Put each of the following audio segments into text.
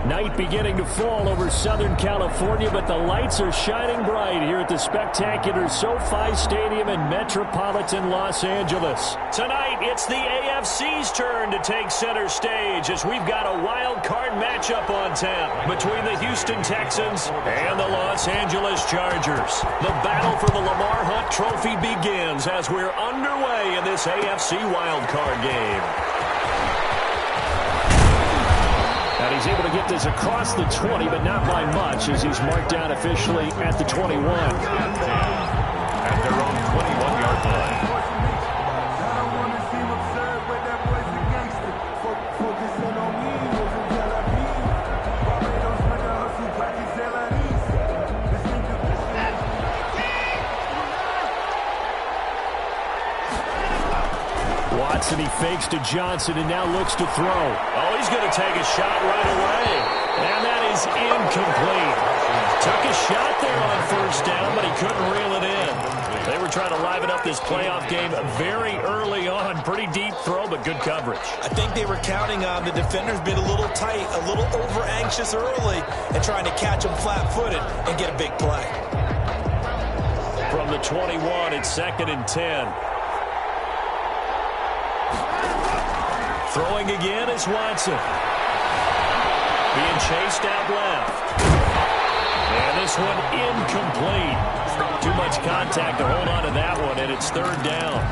Night beginning to fall over Southern California, but the lights are shining bright here at the spectacular SoFi Stadium in metropolitan Los Angeles. Tonight, it's the AFC's turn to take center stage as we've got a wild card matchup on tap between the Houston Texans and the Los Angeles Chargers. The battle for the Lamar Hunt Trophy begins as we're underway in this AFC wild card game. And he's able to get this across the 20, but not by much as he's marked down officially at the 21. At their own 21-yard line. Watson, he fakes to Johnson and now looks to throw. Oh, he's going to take a shot right away. And that is incomplete. Took a shot there on first down, but he couldn't reel it in. They were trying to liven up this playoff game very early on. Pretty deep throw, but good coverage. I think they were counting on the defenders being a little tight, a little over-anxious early, and trying to catch them flat-footed and get a big play. From the 21, it's 2nd and 10. Throwing again is Watson. Being chased out left. And this one incomplete. Too much contact to hold on to that one, and it's 3rd down.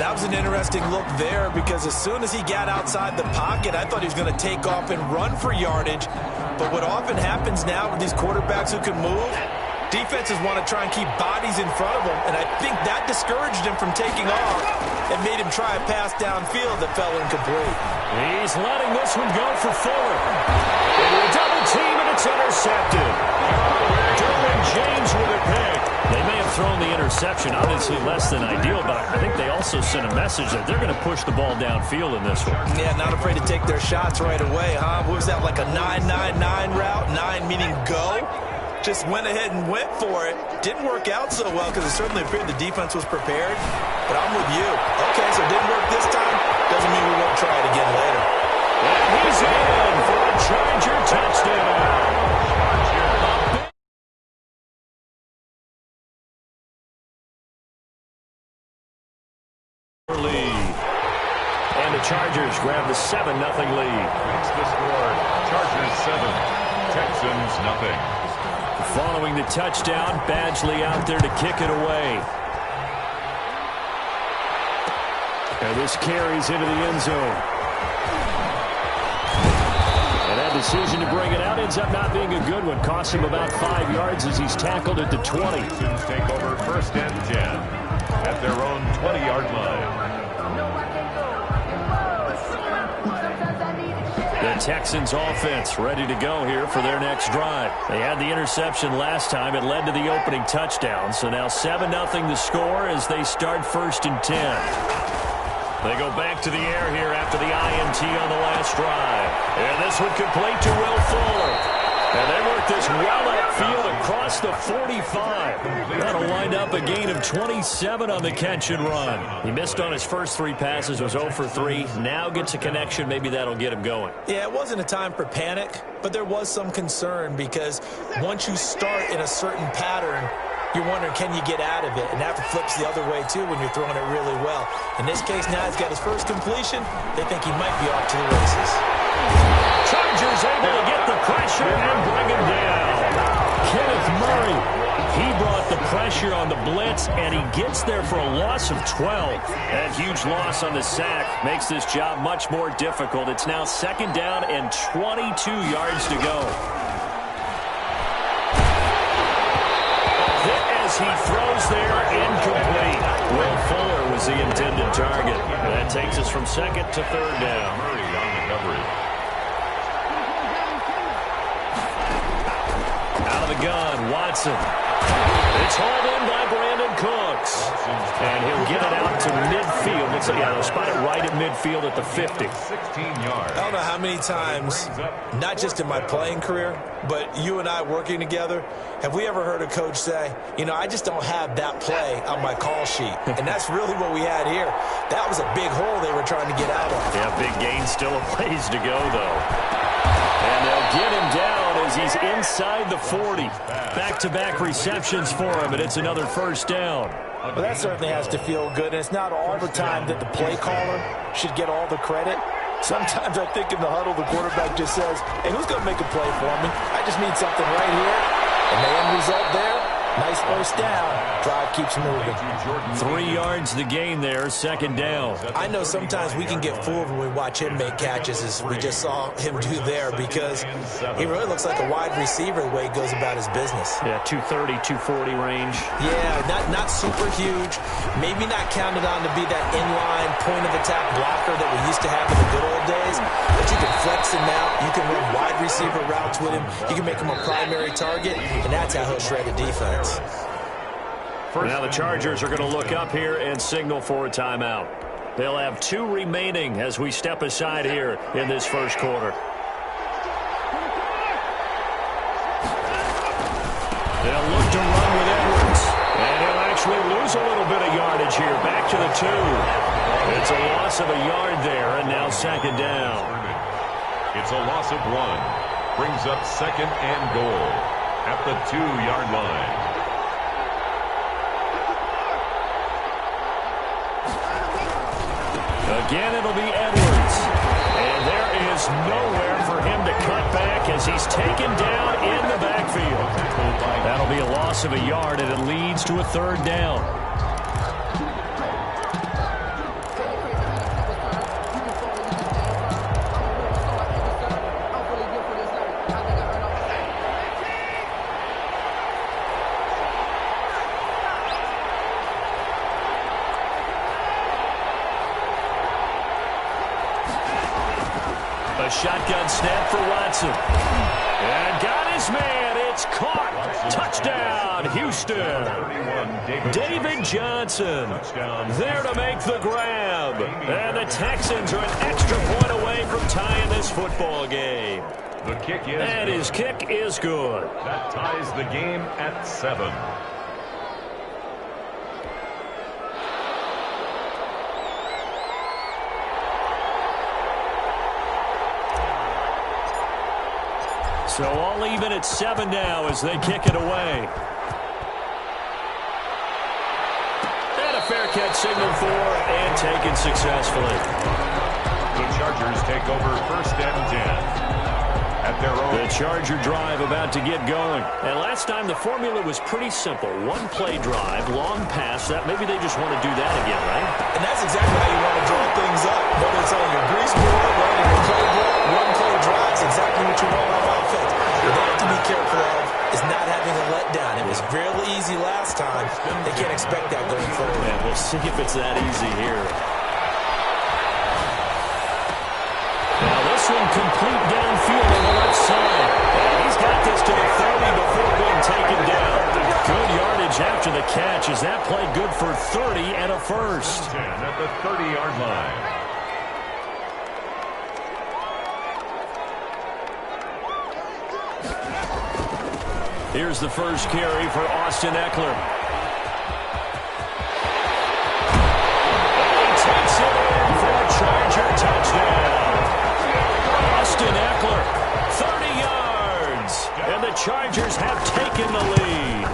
That was an interesting look there because as soon as he got outside the pocket, I thought he was going to take off and run for yardage. But what often happens now with these quarterbacks who can move, defenses want to try and keep bodies in front of them, and I think that discouraged him from taking off and made him try a pass downfield that fell incomplete. He's letting this one go for Fuller. Double team, and it's intercepted. Derwin James with a pick. They may have thrown the interception, obviously less than ideal, but I think they also sent a message that they're going to push the ball downfield in this one. Yeah, not afraid to take their shots right away, huh? What was that, like a 9-9-9 route? 9 meaning go? Just went ahead and went for it. Didn't work out so well because it certainly appeared the defense was prepared. But I'm with you. Okay, so it didn't work this time. Doesn't mean we won't try it again later. And he's in for a Charger touchdown. Lead. And the Chargers grab the 7-0 lead. It's the score. Chargers 7, Texans nothing. Following the touchdown, Badgley out there to kick it away. And this carries into the end zone. And that decision to bring it out ends up not being a good one. Costs him about 5 yards as he's tackled at the 20. Texans take over 1st and 10 at their own 20-yard line. The Texans offense ready to go here for their next drive. They had the interception last time. It led to the opening touchdown. So now 7-0 the score as they start 1st and 10. They go back to the air here after the INT on the last drive. And this one complete to Will Fuller. And they work this well upfield across the 45. That'll wind up a gain of 27 on the catch and run. He missed on his first 3 passes, was 0 for 3. Now gets a connection. Maybe that'll get him going. Yeah, it wasn't a time for panic, but there was some concern because once you start in a certain pattern, you're wondering, can you get out of it? And that flips the other way, too, when you're throwing it really well. In this case, now he's got his first completion. They think he might be off to the races. Chargers able to get the pressure and bring him down. Kenneth Murray, he brought the pressure on the blitz, and he gets there for a loss of 12. That huge loss on the sack makes this job much more difficult. It's now 2nd down and 22 yards to go. As he throws there, incomplete. Will Fuller was the intended target. That takes us from 2nd to 3rd down. Murray on the coverage. Out of the gun, Watson. It's hauled in by Brandon Cooks. And he'll get it out to midfield. Looks like they'll spot it right at midfield at the 50. 16 yards. I don't know how many times, not just in my playing career, but you and I working together, have we ever heard a coach say, you know, I just don't have that play on my call sheet. And that's really what we had here. That was a big hole they were trying to get out of. Yeah, big gain, still a ways to go, though. And they'll get him down as he's inside the 40. Back-to-back receptions for him, and it's another first down. Well, that certainly has to feel good, and it's not all the time that the play caller should get all the credit. Sometimes I think in the huddle, the quarterback just says, hey, who's going to make a play for me? I just need something right here. And the end result there, nice first down. Drive keeps moving. 3 yards the gain there, second down. I know sometimes we can get fooled when we watch him make catches, as we just saw him do there, because he really looks like a wide receiver the way he goes about his business. Yeah, 230, 240 range. Yeah, not super huge. Maybe not counted on to be that inline point-of-attack blocker that we used to have in the good old days, but you can flex him out. You can run wide receiver routes with him. You can make him a primary target, and that's how he'll shred a defense. Now the Chargers are going to look up here and signal for a timeout. They'll have 2 remaining as we step aside here in this first quarter. They'll look to run with Edwards. And he'll actually lose a little bit of yardage here. Back to the 2. It's a loss of a yard there, and now second down. It's a loss of 1. Brings up second and goal at the 2-yard line. Again, it'll be Edwards. And there is nowhere for him to cut back as he's taken down in the backfield. That'll be a loss of a yard, and it leads to a third down. A shotgun snap for Watson. And got his man. It's caught. Touchdown, Houston. David Johnson there to make the grab. And the Texans are an extra point away from tying this football game. The kick is and his kick is good. That ties the game at 7. So all even at 7 now as they kick it away. And a fair catch signaled for and taken successfully. The Chargers take over first and 10. At their own. The Charger drive about to get going. And last time the formula was pretty simple. 1 play drive, long pass. That maybe they just want to do that again, right? And that's exactly how you want to draw things up. Whether it's on your grease board, running your playbook, 1 play drive is exactly what you want on offense. What they have to be careful of is not having a letdown. It was fairly easy last time. They can't expect that going forward. And we'll see if it's that easy here. Now this one complete downfield on the left side. And he's got this to the 30 before being taken down. Good yardage after the catch. Is that play good for 30 and a first? 10 at the 30-yard line. Here's the first carry for Austin Eckler. And he takes it in for a Charger touchdown. Austin Eckler, 30 yards. And the Chargers have taken the lead.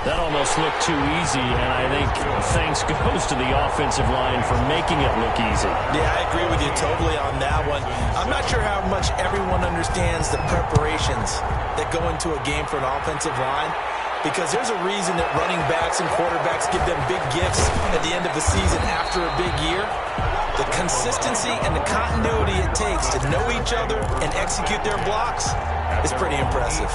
That almost looked too easy, and I think thanks goes to the offensive line for making it look easy. Yeah, I agree with you totally on that one. I'm not sure how much everyone understands the preparations that go into a game for an offensive line, because there's a reason that running backs and quarterbacks give them big gifts at the end of the season after a big year. The consistency and the continuity it takes to know each other and execute their blocks is pretty impressive.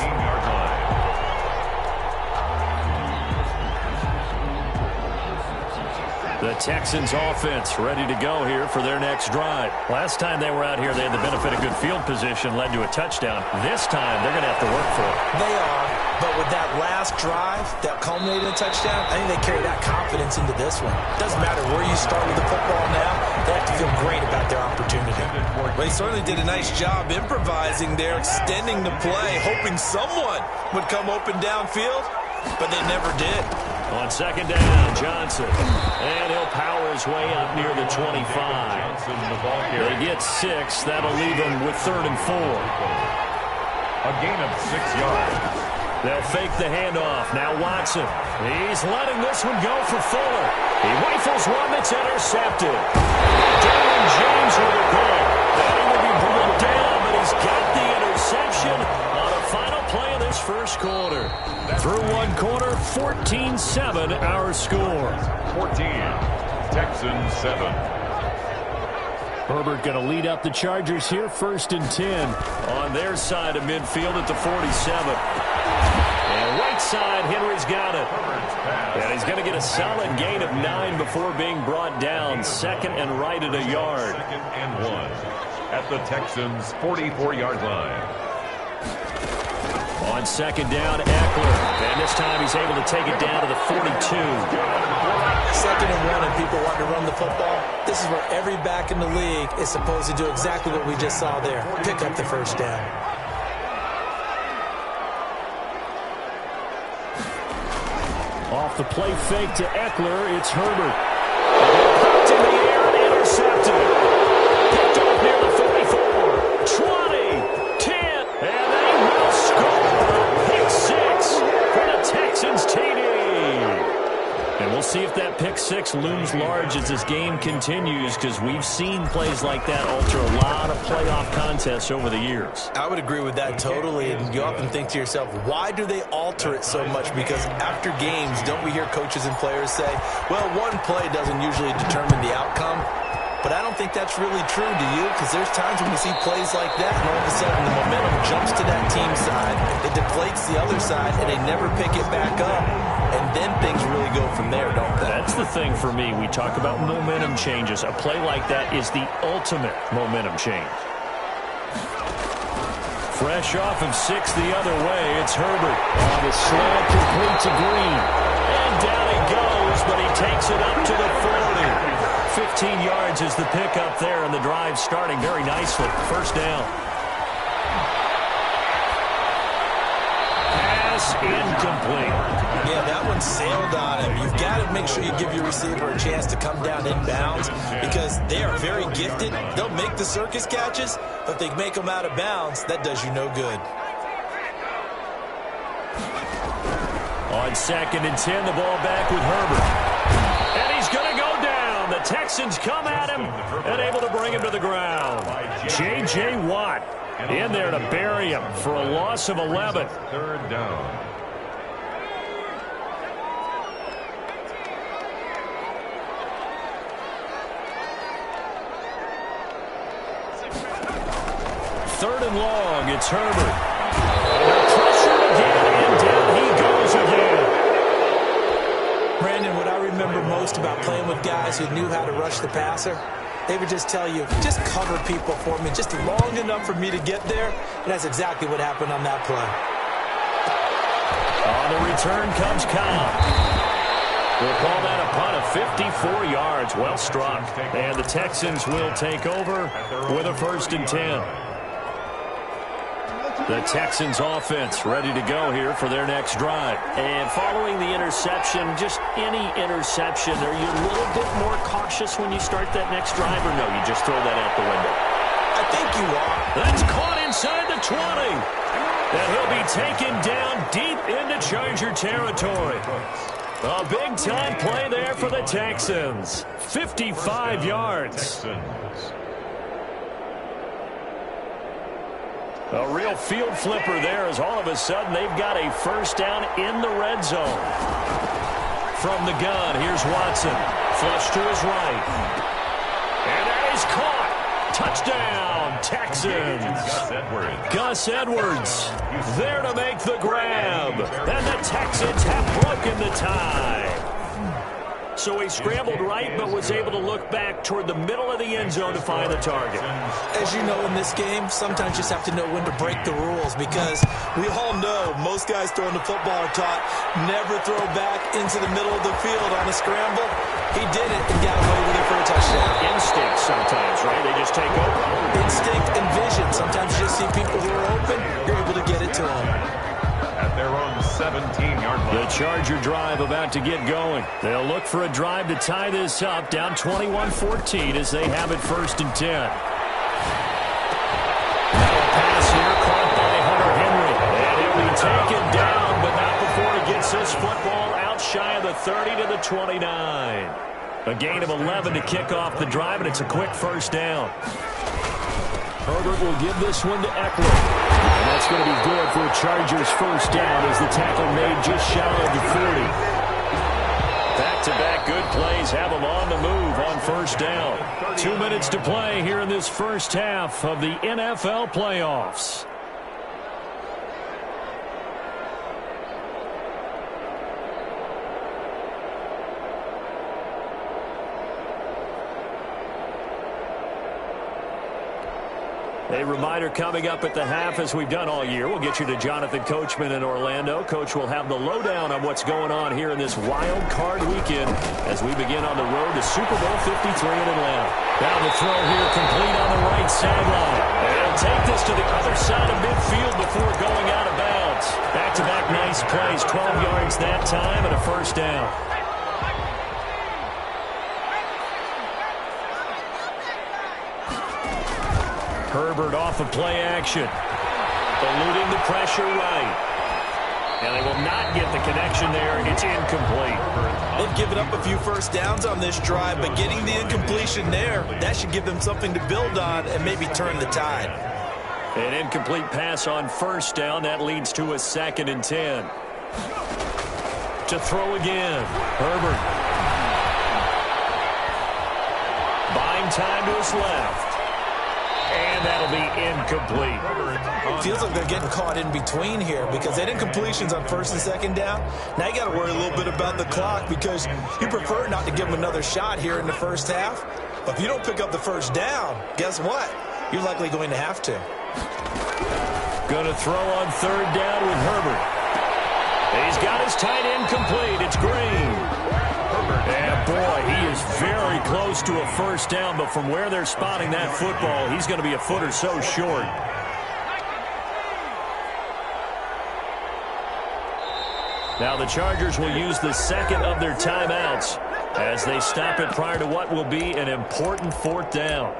The Texans offense ready to go here for their next drive. Last time they were out here, they had the benefit of good field position, led to a touchdown. This time, they're going to have to work for it. They are, but with that last drive that culminated in a touchdown, I think they carry that confidence into this one. It doesn't matter where you start with the football now, they have to feel great about their opportunity. Well, they certainly did a nice job improvising there, extending the play, hoping someone would come open downfield, but they never did. On second down, Johnson. And he'll power his way up near the 25. They get 6. That'll leave them with 3rd and 4. A gain of 6 yards. They'll fake the handoff. Now Watson. He's letting this one go for Fuller. He rifles one that's intercepted. Darren James with a pick. And he will be brought down, but he's got the interception on the final play of this first quarter. Through one quarter, 14-7 our score. 14. Texans 7. Herbert going to lead up the Chargers here, 1st and 10 on their side of midfield at the 47. And right side, Henry's got it. And he's going to get a solid gain of 9 before being brought down. 2nd and right at a yard. 2nd and 1 at the Texans' 44-yard line. On 2nd down, Eckler. And this time he's able to take it down to the 42. 2nd and 1 and people want to run the football. This is where every back in the league is supposed to do exactly what we just saw there. Pick up the first down. Off the play fake to Eckler, it's Herbert. Popped in the air and intercepted. Picked off near the 44. 20, 10, and they will score. Pick 6 for the Texans TD. And we'll see if that pick 6 looms large as this game continues, because we've seen plays like that alter a lot of playoff contests over the years. I would agree with that totally, and you often think to yourself, why do they alter it so much? Because after games, don't we hear coaches and players say, well, one play doesn't usually determine the outcome? But I don't think that's really true, do you? Because there's times when we see plays like that, and all of a sudden the momentum jumps to that team's side, it deflates the other side, and they never pick it back up. And then things really go from there, don't they? That's the thing for me. We talk about momentum changes. A play like that is the ultimate momentum change. Fresh off of 6 the other way, it's Herbert. On the slant, complete to Green. And down he goes, but he takes it up to the 40. 15 yards is the pickup there, and the drive starting very nicely. First down. Pass incomplete. Yeah, that one sailed on him. You've got to make sure you give your receiver a chance to come down inbounds, because they are very gifted. They'll make the circus catches, but if they make them out of bounds, that does you no good. On 2nd and 10, the ball back with Herbert. And he's going to go down. The Texans come at him and able to bring him to the ground. J.J. Watt in there to bury him for a loss of 11. 3rd down. Third and long, it's Herbert. Under pressure again, and down he goes again. Brandon, what I remember most about playing with guys who knew how to rush the passer, they would just tell you, just cover people for me, just long enough for me to get there. And that's exactly what happened on that play. On the return comes Cobb. We'll call that a punt of 54 yards. Well struck. And the Texans will take over with a 1st and 10. The Texans offense ready to go here for their next drive. And following the interception, just any interception, are you a little bit more cautious when you start that next drive, or no, you just throw that out the window? I think you are. That's caught inside the 20. And he'll be taken down deep into Charger territory. A big-time play there for the Texans. 55 yards. A real field flipper there, as all of a sudden they've got a first down in the red zone. From the gun, here's Watson. Flush to his right. And that is caught. Touchdown, Texans. Gus Edwards there to make the grab. And the Texans have broken the tie. So he scrambled right, but was able to look back toward the middle of the end zone to find the target. As you know, in this game, sometimes you just have to know when to break the rules, because we all know most guys throwing the football are taught never throw back into the middle of the field on a scramble. He did it and got away with it for a touchdown. Instinct sometimes, right? They just take over. Instinct and vision. Sometimes you just see people who are open, you're able to get it to them. At their own 17-yard line. The Charger drive about to get going. They'll look for a drive to tie this up, down 21-14 as they have it 1st and 10. Pass here caught by Hunter Henry. 30 to the 29. A gain of 11 to kick off the drive, and it's a quick first down. Herbert will give this one to Eckler. And that's going to be good for a Chargers first down as the tackle made just shy of the 40. Back-to-back good plays have them on the move on first down. 2 minutes to play here in this first half of the NFL playoffs. A reminder coming up at the half, as we've done all year. We'll get you to Jonathan Coachman in Orlando. Coach will have the lowdown on what's going on here in this wild card weekend as we begin on the road to Super Bowl 53 in Atlanta. Now the throw here complete on the right sideline. And he'll take this to the other side of midfield before going out of bounds. Back-to-back nice plays, 12 yards that time and a first down. Herbert off of play action. Eluding the pressure right. And they will not get the connection there. It's incomplete. They've given up a few first downs on this drive, but getting the incompletion there, that should give them something to build on and maybe turn the tide. An incomplete pass on first down. That leads to a 2nd and 10. To throw again. Herbert. Buying time to his left. And that'll be incomplete. Feels like they're getting caught in between here because they had incompletions on first and second down. Now you got to worry a little bit about the clock because you prefer not to give them another shot here in the first half. But if you don't pick up the first down, guess what? You're likely going to have to. Going to throw on third down with Herbert. He's got his tight end complete. It's Green. And boy, he is very close to a first down, but from where they're spotting that football, he's going to be a foot or so short. Now the Chargers will use the second of their timeouts as they stop it prior to what will be an important fourth down.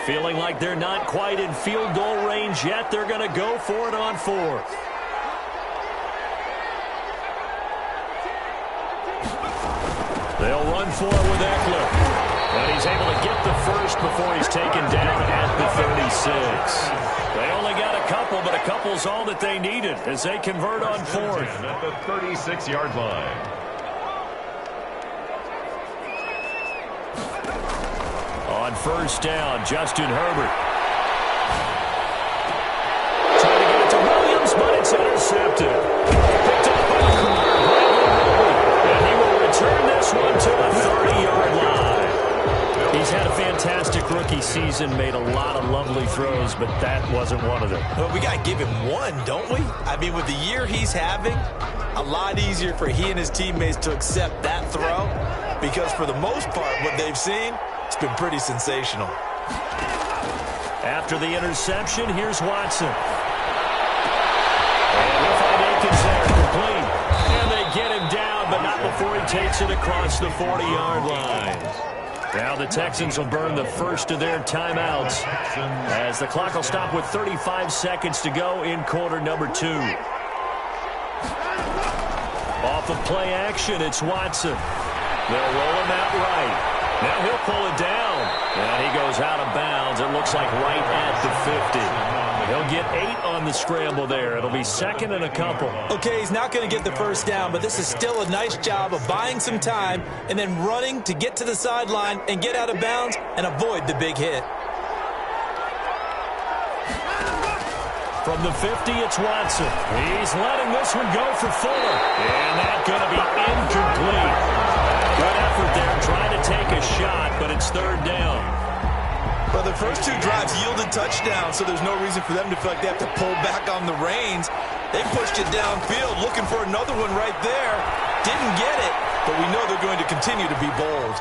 Feeling like they're not quite in field goal range yet, they're going to go for it on fourth. They'll run for it with Eckler. And he's able to get the first before he's taken down at the 36. They only got a couple, but a couple's all that they needed as they convert on fourth. At the 36-yard line. On first down, Justin Herbert. Trying to get it to Williams, but it's intercepted. Picked up by the corner, and he will return this one to the 30-yard line. He's had a fantastic rookie season, made a lot of lovely throws, but that wasn't one of them. Well, we got to give him one, don't we? I mean, with the year he's having, a lot easier for he and his teammates to accept that throw because for the most part, what they've seen, it's been pretty sensational. After the interception, here's Watson. And we'll find Akins there, complete. And they get him down, but not before he takes it across the 40-yard line. Now the Texans will burn the first of their timeouts as the clock will stop with 35 seconds to go in quarter number 2. Off of play action, it's Watson. They'll roll him out right. Now he'll pull it down. And he goes out of bounds. It looks like right at the 50. He'll get 8 on the scramble there. It'll be second and a couple. Okay, he's not going to get the first down, but this is still a nice job of buying some time and then running to get to the sideline and get out of bounds and avoid the big hit. From the 50, it's Watson. He's letting this one go for Fuller. And that's going to be incomplete. Good effort there trying to take a shot, but it's third down. Well, the first 2 drives yielded touchdowns, so there's no reason for them to feel like they have to pull back on the reins. They pushed it downfield, looking for another one right there. Didn't get it, but we know they're going to continue to be bold.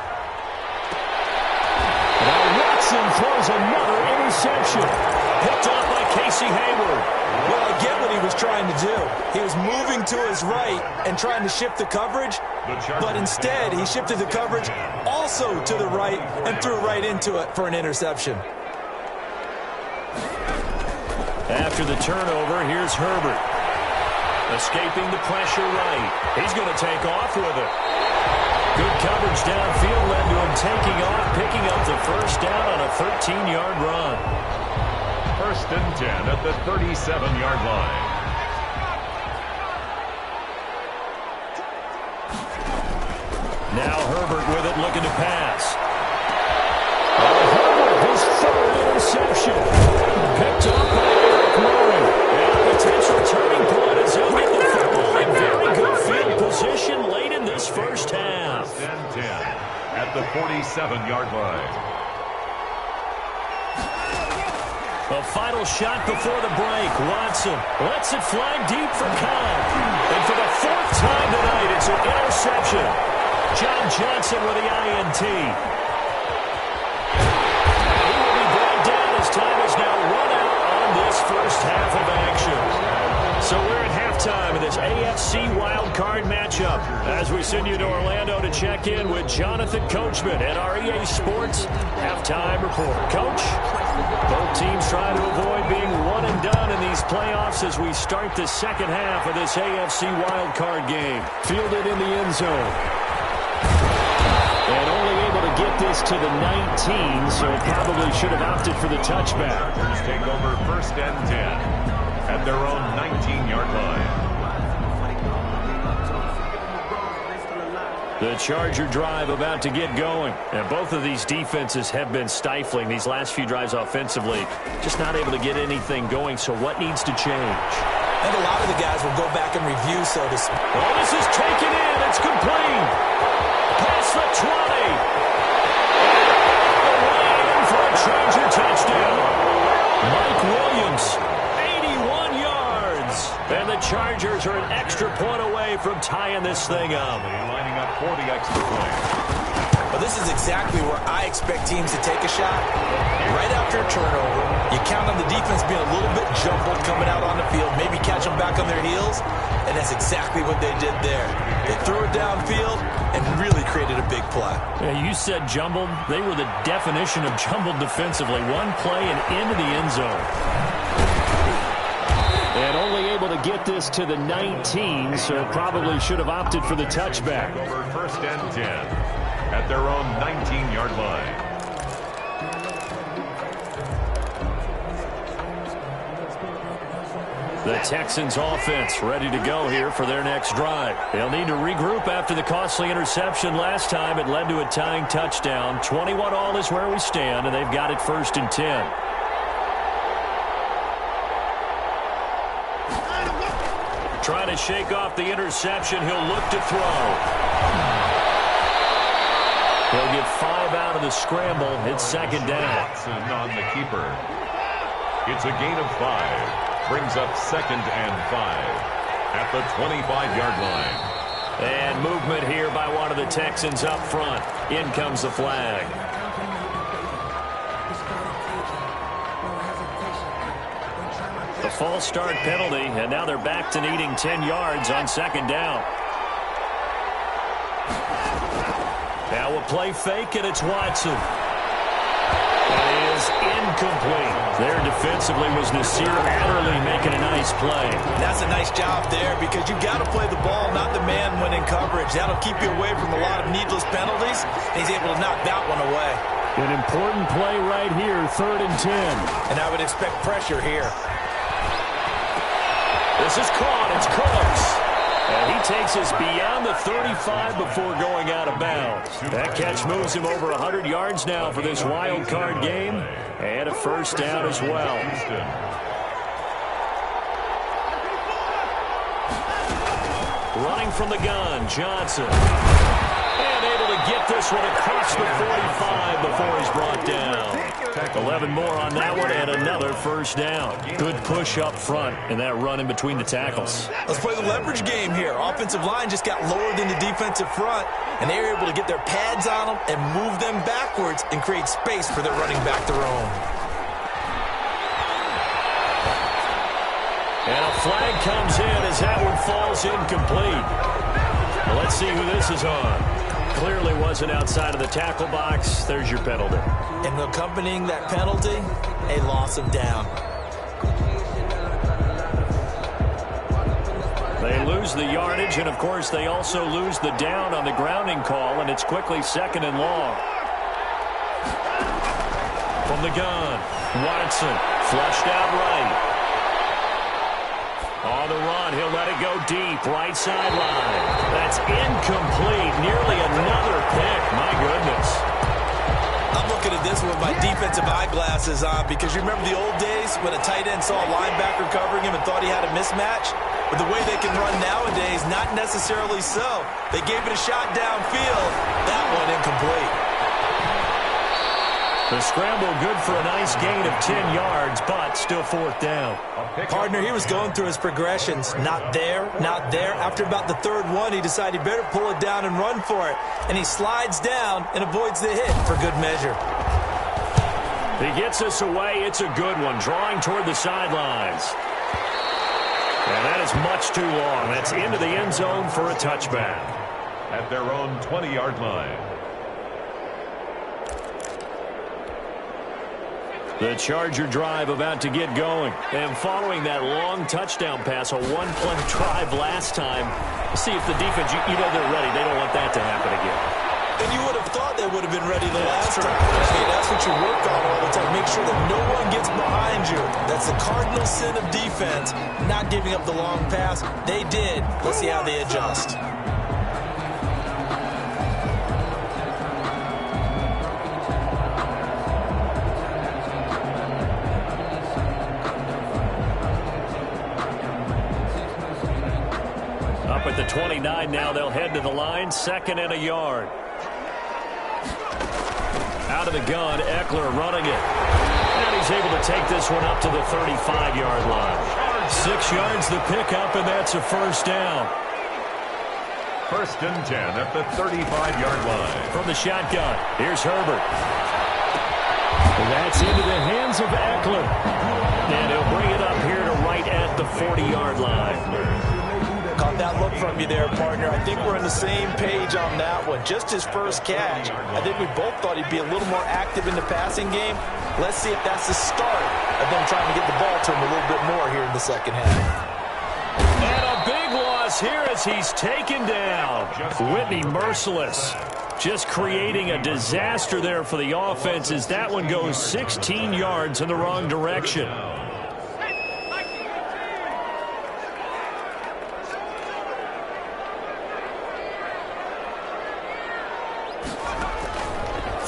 Now Watson throws another interception. Picked off by Casey Hayward. Well, I get what he was trying to do. He was moving to his right and trying to shift the coverage, but instead he shifted the coverage also to the right and threw right into it for an interception. After the turnover, here's Herbert. Escaping the pressure right. He's going to take off with it. Good coverage downfield led to him taking off, picking up the first down on a 13-yard run. 1st and 10 at the 37-yard line. Now Herbert with it, looking to pass. Herbert, his 3rd interception. Picked up by Eric Murray. And a potential turning point as he'll get the football in very good field position late in this first half. 1st and 10 at the 47-yard line. A final shot before the break. Watson lets it fly deep for Cobb. And for the 4th time tonight, it's an interception. John Johnson with the INT. And he will be brought down as time is now run out on this first half of action. So we're at halftime of this AFC wildcard matchup as we send you to Orlando to check in with Jonathan Coachman at our EA Sports halftime report. Coach, both teams try to avoid being one and done in these playoffs as we start the second half of this AFC wildcard game. Fielded in the end zone. And only able to get this to the 19, so probably should have opted for the touchback. Chargers take over 1st and 10 at their own 19-yard line. The Charger drive about to get going. And both of these defenses have been stifling these last few drives offensively. Just not able to get anything going, so what needs to change? I think a lot of the guys will go back and review, so to speak. Oh, this is taken in. It's complete. Past the 20. Away in for a Charger touchdown. Mike Williams, 81 yards. And the Chargers are an extra point away from tying this thing up. Lining up for the extra point. Well, this is exactly where I expect teams to take a shot. Right after a turnover, you count on the defense being a little bit jumbled coming out on the field, maybe catch them back on their heels, and that's exactly what they did there. They threw it downfield and really created a big play. Yeah, you said jumbled. They were the definition of jumbled defensively. One play and into the end zone. And only able to get this to the 19, so probably should have opted for the touchback. Over 1st and 10 at their own 19-yard line. The Texans offense ready to go here for their next drive. They'll need to regroup after the costly interception last time. It led to a tying touchdown. 21-all is where we stand, and they've got it 1st and 10. Trying to shake off the interception. He'll look to throw. He'll get 5 out of the scramble. It's 2nd down. Watson on the keeper. It's a gain of 5. Brings up 2nd and 5 at the 25-yard line. And movement here by one of the Texans up front. In comes the flag. The false start penalty, and now they're back to needing 10 yards on 2nd down. Now a play fake, and it's Watson. It is incomplete. There defensively was Nasir Adderley making a nice play. That's a nice job there because you got to play the ball, not the man when in coverage. That'll keep you away from a lot of needless penalties. He's able to knock that one away. An important play right here, 3rd and 10. And I would expect pressure here. This is caught. It's Cooks. And he takes us beyond the 35 before going out of bounds. That catch moves him over 100 yards now for this wild card game. And a 1st down as well. Running from the gun, Johnson. And able to get this one across the 45 before he's brought down. 11 more on that one and another 1st down. Good push up front and that run in between the tackles. Let's play the leverage game here. Offensive line just got lower than the defensive front, and they were able to get their pads on them and move them backwards and create space for their running back to roam. And a flag comes in as that one falls incomplete. Well, let's see who this is on. Clearly wasn't outside of the tackle box. There's your penalty. And accompanying that penalty, a loss of down. They lose the yardage, and, of course, they also lose the down on the grounding call, and it's quickly 2nd and long. From the gun, Watson, flushed out right. On the run, he'll let it go deep, right sideline. That's incomplete, nearly another pick. My goodness. I'm looking at this with my defensive eyeglasses on because you remember the old days when a tight end saw a linebacker covering him and thought he had a mismatch? But the way they can run nowadays, not necessarily so. They gave it a shot downfield. That one incomplete. The scramble good for a nice gain of 10 yards, but still 4th down. Partner, he was going through his progressions. Not there, not there. After about the 3rd one, he decided he better pull it down and run for it. And he slides down and avoids the hit for good measure. He gets us away. It's a good one, drawing toward the sidelines. And that is much too long. That's into the end zone for a touchback. At their own 20-yard line. The Charger drive about to get going. And following that long touchdown pass, a one-play drive last time, see if the defense, you know they're ready. They don't want that to happen again. And you would have thought they would have been ready the last time. Hey, that's what you work on all the time. Make sure that no one gets behind you. That's the cardinal sin of defense, not giving up the long pass. They did. Let's see how they adjust. At the 29 now, they'll head to the line, 2nd and a yard. Out of the gun, Eckler running it. And he's able to take this one up to the 35-yard line. 6 yards the pickup, and that's a 1st down. 1st and 10 at the 35-yard line. From the shotgun, here's Herbert. That's into the hands of Eckler. And he'll bring it up here to right at the 40-yard line. Caught that look from you there, partner. I think we're on the same page on that one. Just his first catch. I think we both thought he'd be a little more active in the passing game. Let's see if that's the start of them trying to get the ball to him a little bit more here in the 2nd half. And a big loss here as he's taken down. Whitney merciless. Just creating a disaster there for the offense as that one goes 16 yards in the wrong direction.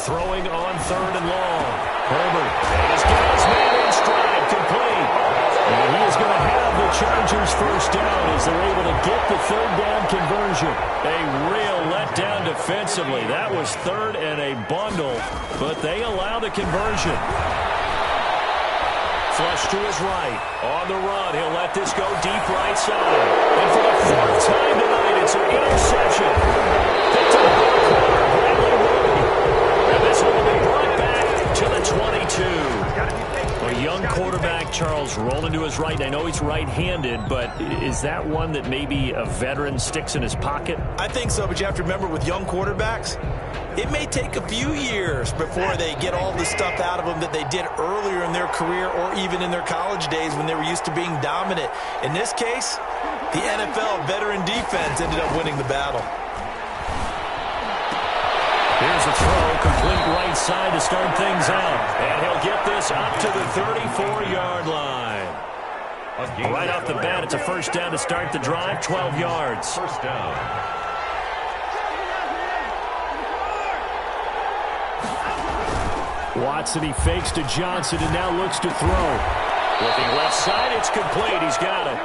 Throwing on 3rd and long. Herbert has got his man in stride, complete. And he is going to have the Chargers 1st down as they're able to get the 3rd down conversion. A real letdown defensively. That was 3rd and a bundle, but they allow the conversion. Flush to his right. On the run, he'll let this go deep right side. And for the 4th time tonight, it's an interception. Picked up by the corner, Bradley Roby. And this one will be brought back to the 22. A young quarterback, Charles, rolling to his right. I know he's right-handed, but is that one that maybe a veteran sticks in his pocket? I think so, but you have to remember with young quarterbacks, it may take a few years before they get all the stuff out of them that they did earlier in their career or even in their college days when they were used to being dominant. In this case, the NFL veteran defense ended up winning the battle. Here's a throw, complete right side to start things out. And he'll get this up to the 34-yard line. Right off the bat, it's a 1st down to start the drive, 12 yards. 1st down. Watson, he fakes to Johnson and now looks to throw. Looking left side, it's complete. He's got it.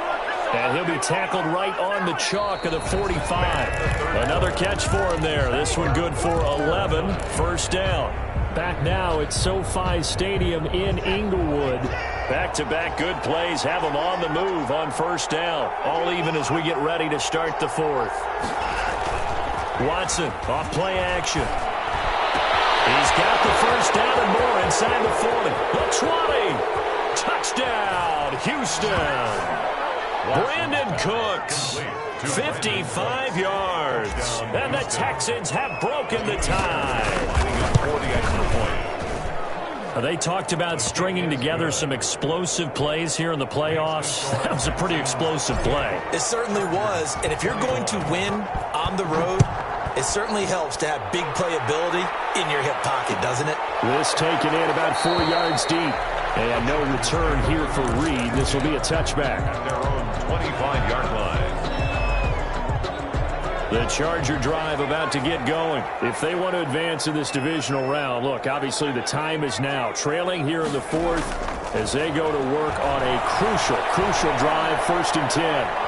And he'll be tackled right on the chalk of the 45. Another catch for him there. This one good for 11. 1st down. Back now at SoFi Stadium in Inglewood. Back-to-back good plays have them on the move on 1st down. All even as we get ready to start the 4th. Watson off play action. He's got the 1st down and more inside the 40. The 20. Touchdown, Houston. Brandon Cooks, 55 yards. And the Texans have broken the tie. They talked about stringing together some explosive plays here in the playoffs. That was a pretty explosive play. It certainly was. And if you're going to win on the road, it certainly helps to have big playability in your hip pocket, doesn't it? This taken in about 4 yards deep. And no return here for Reed. This will be a touchback. At their own 25-yard line. The Charger drive about to get going. If they want to advance in this divisional round, look, obviously the time is now. Trailing here in the fourth as they go to work on a crucial drive, 1st and 10.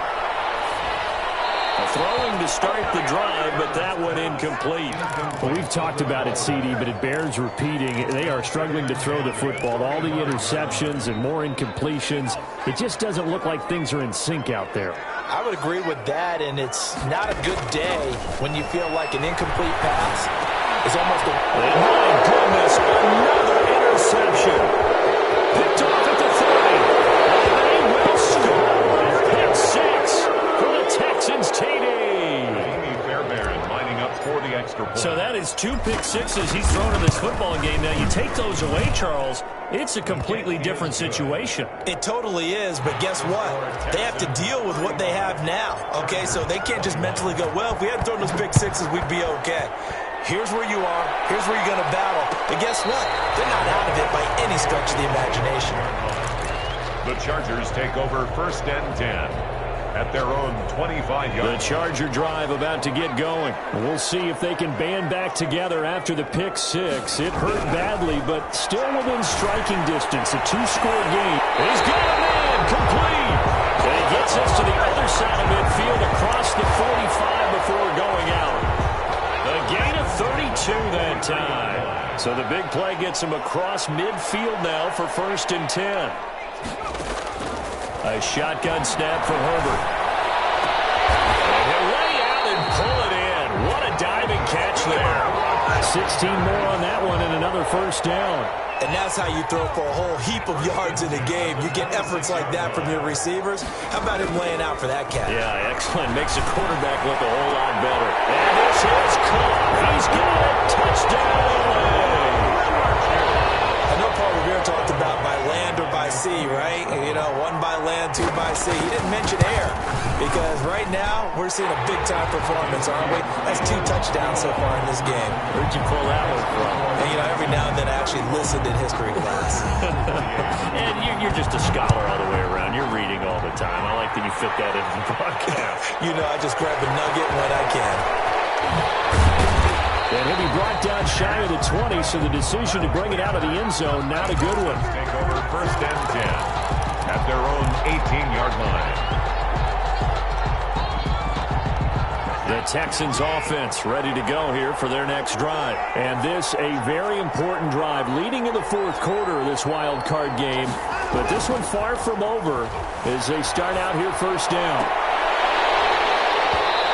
Throwing to start the drive, but that one incomplete. Well, we've talked about it, CD, but it bears repeating. They are struggling to throw the football. All the interceptions and more incompletions. It just doesn't look like things are in sync out there. I would agree with that, and it's not a good day when you feel like an incomplete pass is almost a... Oh, my goodness, another interception. Picked off at the 30. They will score. Pick 6 for the Texans, TD. For the extra point. So that is 2 pick sixes he's thrown in this football game. Now, you take those away, Charles, it's a completely different situation. It totally is, but guess what? They have to deal with what they have now, okay? So they can't just mentally go, well, if we hadn't thrown those pick sixes, we'd be okay. Here's where you are. Here's where you're going to battle. But guess what? They're not out of it by any stretch of the imagination. The Chargers take over 1st and 10. At their own 25-yard. The Charger drive about to get going. We'll see if they can band back together after the pick 6. It hurt badly, but still within striking distance. A 2-score game. He's got a man complete. And he gets us to the other side of midfield across the 45 before going out. A gain of 32 that time. So the big play gets him across midfield now for 1st and 10. A shotgun snap for Herbert. And he'll lay out and pull it in. What a diving catch there. 16 more on that one and another 1st down. And that's how you throw for a whole heap of yards in a game. You get efforts like that from your receivers. How about him laying out for that catch? Yeah, excellent. Makes the quarterback look a whole lot better. And this is caught. He's got it. Touchdown. I know Paul Revere talked about by land or by sea, right? You know, 1 by land, 2 by sea. He didn't mention air because right now we're seeing a big-time performance, aren't we? That's 2 touchdowns so far in this game. Where'd you pull that one from? And, you know, every now and then I actually listened in history class. And you're just a scholar all the way around. You're reading all the time. I like that you fit that into the broadcast. You know, I just grab a nugget when I can. And he'll be brought down shy of the 20, so the decision to bring it out of the end zone, not a good one. Take over 1st and 10 at their own 18-yard line. The Texans offense ready to go here for their next drive. And this a very important drive leading in the 4th quarter of this wild card game. But this one far from over as they start out here 1st down.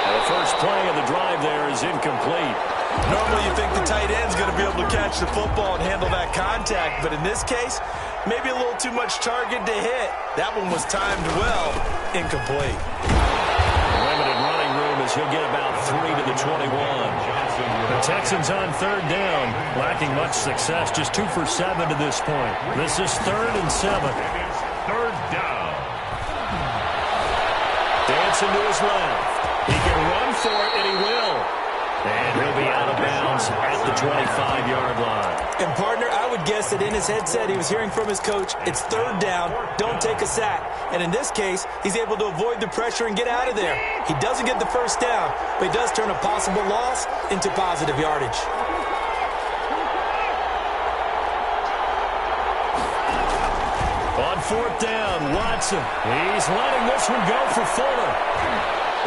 The first play of the drive there is incomplete. Normally you think the tight end's going to be able to catch the football and handle that contact, but in this case, maybe a little too much target to hit. That one was timed well, incomplete. Limited running room as he'll get about 3 to the 21. The Texans on 3rd down, lacking much success, just 2 for 7 to this point. This is 3rd and 7. It's 3rd down. Dancing to his left. He can run for it, and he will. And he'll be out of bounds at the 25-yard line. And, partner, I would guess that in his headset he was hearing from his coach, it's 3rd down, don't take a sack. And in this case, he's able to avoid the pressure and get out of there. He doesn't get the 1st down, but he does turn a possible loss into positive yardage. On 4th down, Watson. He's letting this one go for Fuller.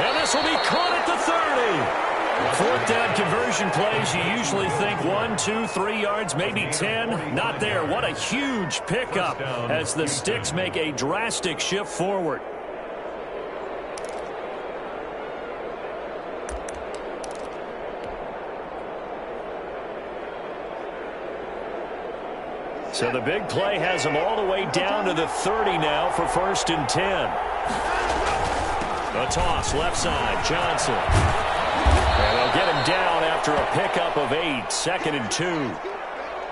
And this will be caught at the 30. 4th down conversion plays, you usually think 1, 2, 3 yards, maybe 10. Not there. What a huge pickup as the Sticks make a drastic shift forward. So the big play has them all the way down to the 30 now for 1st and 10. A toss, left side, Johnson. And they'll get him down after a pickup of 8, 2nd and 2.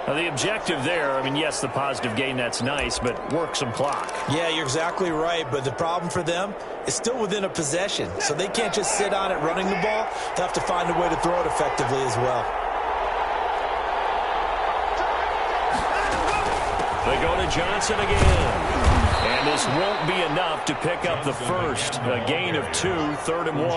The objective there, I mean, yes, the positive gain, that's nice, but work some clock. Yeah, you're exactly right, but the problem for them is still within a possession, so they can't just sit on it running the ball. They'll have to find a way to throw it effectively as well. They go to Johnson again. And this won't be enough to pick up the first. A gain of 2, 3rd and 1.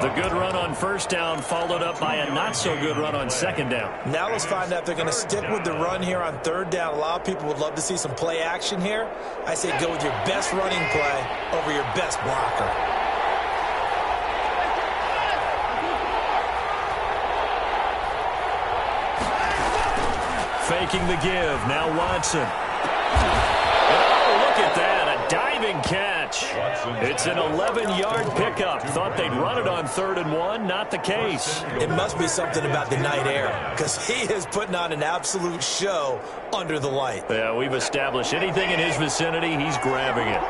The good run on first down followed up by a not-so-good run on second down. Now let's find out if they're going to stick with the run here on 3rd down. A lot of people would love to see some play action here. I say go with your best running play over your best blocker. Faking the give. Now Watson. Look at that, a diving catch. It's an 11-yard pickup. Thought they'd run it on 3rd and 1. Not the case. It must be something about the night air, because he is putting on an absolute show under the light. Yeah, we've established anything in his vicinity, he's grabbing it.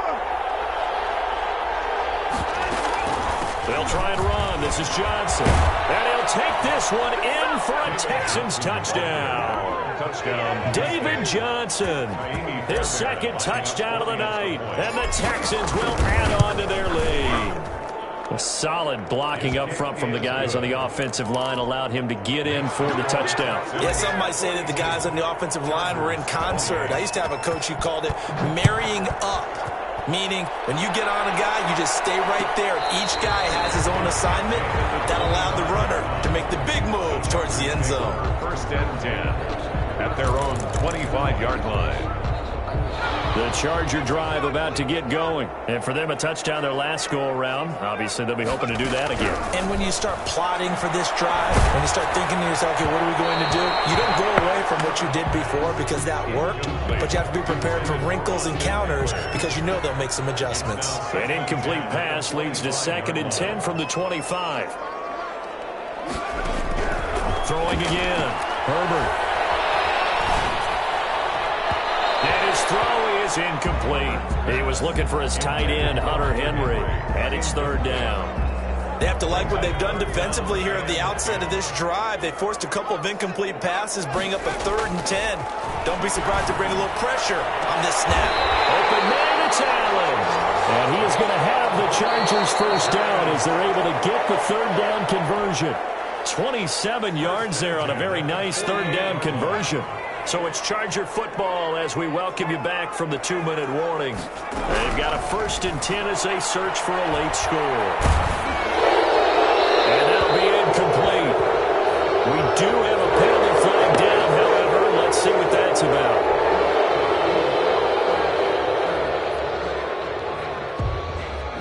They'll try and run. This is Johnson. And he'll take this one in for a Texans touchdown. David Johnson, his 2nd touchdown of the night, and the Texans will add on to their lead. A solid blocking up front from the guys on the offensive line allowed him to get in for the touchdown. Yeah, some might say that the guys on the offensive line were in concert. I used to have a coach who called it marrying up, meaning when you get on a guy, you just stay right there. Each guy has his own assignment that allowed the runner to make the big move towards the end zone. 1st and 10. At their own 25-yard line. The Charger drive about to get going. And for them, a touchdown their last go-around. Obviously, they'll be hoping to do that again. And when you start plotting for this drive, when you start thinking to yourself, okay, what are we going to do? You don't go away from what you did before because that worked, but you have to be prepared for wrinkles and counters because you know they'll make some adjustments. An incomplete pass leads to 2nd and 10 from the 25. Throwing again. Herbert. And his throw is incomplete. He was looking for his tight end, Hunter Henry, and it's 3rd down. They have to like what they've done defensively here at the outset of this drive. They forced a couple of incomplete passes, bring up a 3rd and 10. Don't be surprised to bring a little pressure on this snap. Open man, it's Allen. And he is going to have the Chargers first down as they're able to get the 3rd down conversion. 27 yards there on a very nice 3rd down conversion. So it's Charger football as we welcome you back from the 2-minute warning. They've got a 1st and 10 as they search for a late score. And that'll be incomplete. We do have a penalty flag down, however. Let's see what that's about.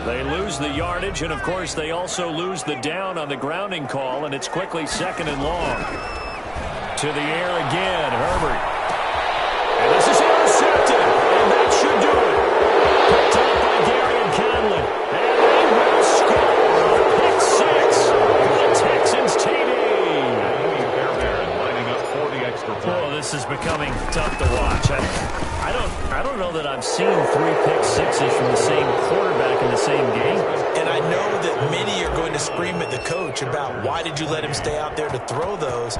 They lose the yardage, and, of course, they also lose the down on the grounding call, and it's quickly 2nd and long. To the air again, Herbert. And this is intercepted, and that should do it. Picked up by Darian Conley. And they will score. Pick 6 for the Texans TD. Lining up for the extra point. Oh, this is becoming tough to watch. I don't know that I've seen 3 pick sixes from the same quarterback in the same game. And I know that many are going to scream at the coach about why did you let him stay out there to throw those.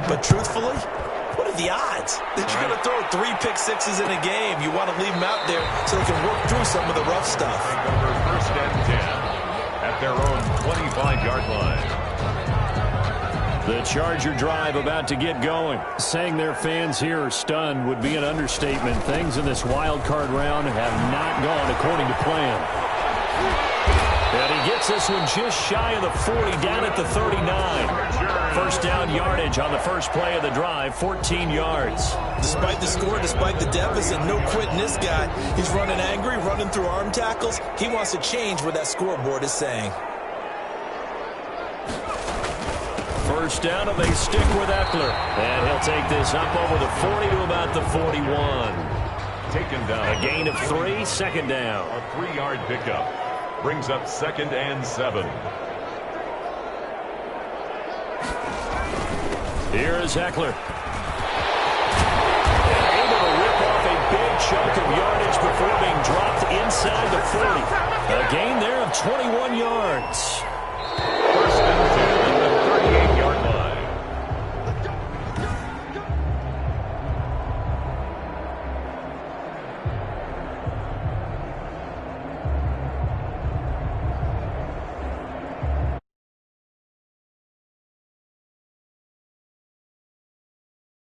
But truthfully, what are the odds that you're going to throw 3 pick sixes in a game? You want to leave them out there so they can work through some of the rough stuff. 1st and 10 at their own 25-yard line. The Charger drive about to get going. Saying their fans here are stunned would be an understatement. Things in this wild card round have not gone according to plan. And he gets this one just shy of the 40, down at the 39. First down yardage on the first play of the drive, 14 yards. Despite the score, despite the deficit, no quitting this guy. He's running angry, running through arm tackles. He wants to change what that scoreboard is saying. First down, and they stick with Eckler. And he'll take this up over the 40 to about the 41. Taken down. A gain of 3, 2nd down. A 3-yard pickup. Brings up 2nd and 7. Here is Eckler. And able to rip off a big chunk of yardage before being dropped inside the 40. A gain there of 21 yards.